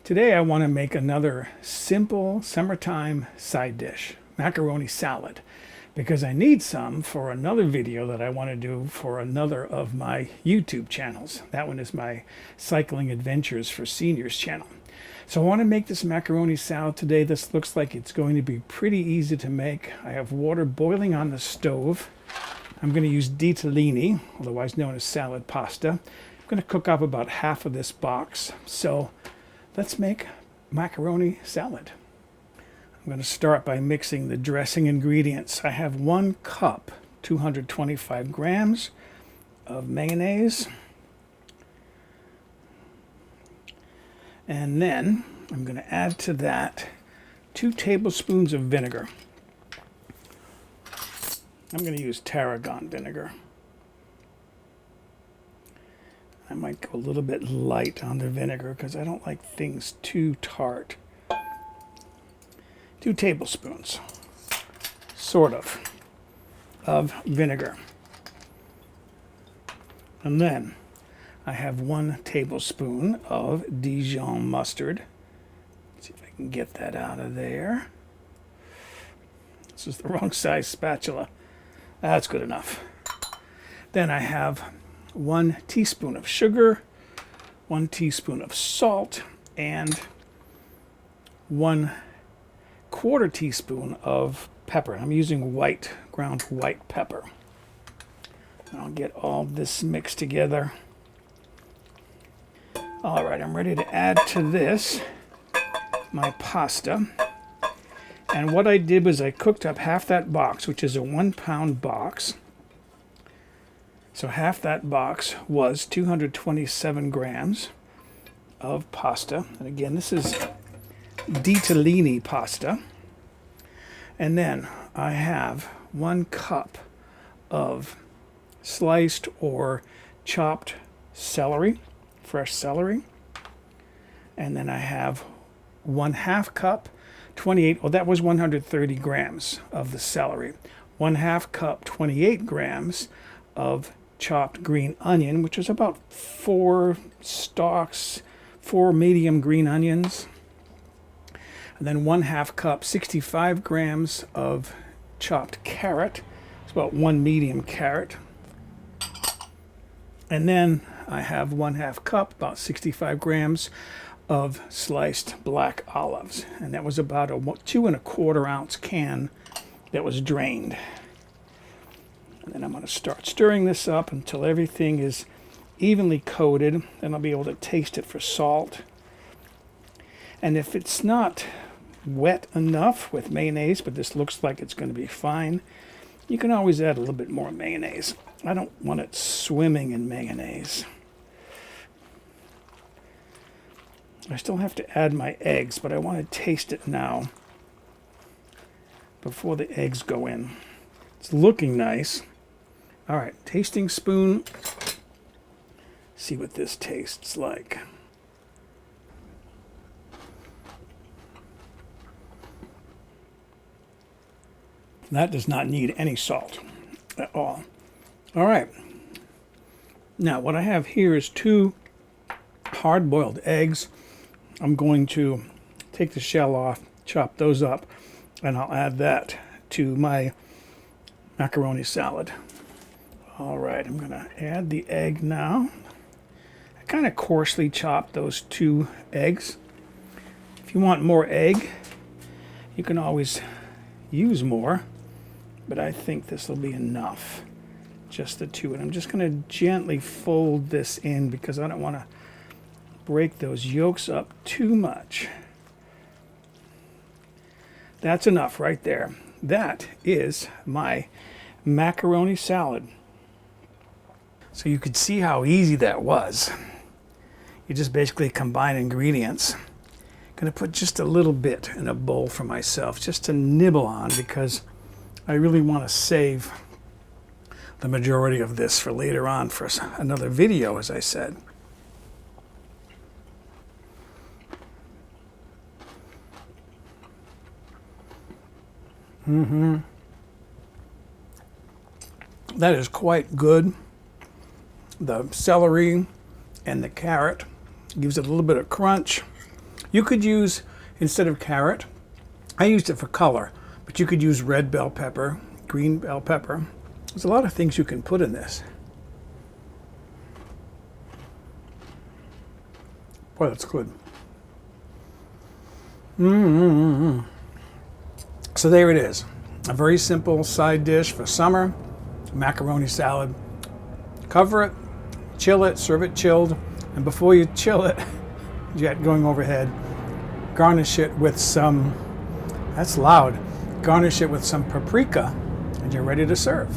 Today I want to make another simple summertime side dish, macaroni salad, because I need some for another video that I want to do for another of my YouTube channels. That one is my Cycling Adventures for Seniors channel. So I want to make this macaroni salad today. This looks like it's going to be pretty easy to make. I have water boiling on the stove. I'm going to use ditalini, otherwise known as salad pasta. I'm going to cook up about half of this box. So let's make macaroni salad. I'm going to start by mixing the dressing ingredients. I have 1 cup, 225 grams of mayonnaise. And then I'm going to add to that 2 tablespoons of vinegar. I'm going to use tarragon vinegar. I might go a little bit light on the vinegar because I don't like things too tart. 2 tablespoons, sort of vinegar. And then I have 1 tablespoon of Dijon mustard. Let's see if I can get that out of there. This is the wrong size spatula. That's good enough. Then I have 1 teaspoon of sugar, 1 teaspoon of salt, and 1/4 teaspoon of pepper. I'm using ground white pepper. I'll get all this mixed together. All right, I'm ready to add to this my pasta. And what I did was I cooked up half that box, which is a 1-pound box. So half that box was 227 grams of pasta. And again, this is ditalini pasta. And then I have 1 cup of sliced or chopped celery, fresh celery. And then I have 1/2 cup, 28, that was 130 grams of the celery. 1/2 cup, 28 grams of chopped green onion, which is about 4 stalks, 4 medium green onions. And then 1/2 cup, 65 grams of chopped carrot. It's about 1 medium carrot. And then I have 1/2 cup, about 65 grams of sliced black olives. And that was about a 2 1/4 ounce can that was drained. And then I'm going to start stirring this up until everything is evenly coated. Then I'll be able to taste it for salt. And if it's not wet enough with mayonnaise, but this looks like it's going to be fine, you can always add a little bit more mayonnaise. I don't want it swimming in mayonnaise. I still have to add my eggs, but I want to taste it now before the eggs go in. It's looking nice. All right, tasting spoon. See what this tastes like. That does not need any salt at all. All right. Now, what I have here is 2 hard-boiled eggs. I'm going to take the shell off, chop those up, and I'll add that to my macaroni salad. All right, I'm going to add the egg now. I kind of coarsely chopped those 2 eggs. If you want more egg, you can always use more, but I think this will be enough, just the 2. And I'm just going to gently fold this in because I don't want to break those yolks up too much. That's enough right there. That is my macaroni salad. So you could see how easy that was. You just basically combine ingredients. I'm going to put just a little bit in a bowl for myself, just to nibble on, because I really want to save the majority of this for later on for another video, as I said. That is quite good. The celery and the carrot gives it a little bit of crunch. You could use, instead of carrot, I used it for color, but you could use red bell pepper, green bell pepper. There's a lot of things you can put in this. Boy, that's good. So there it is. A very simple side dish for summer, macaroni salad. Cover it, chill it, serve it chilled, and before you chill it, jet going overhead, garnish it with some, that's loud, garnish it with some paprika, and you're ready to serve.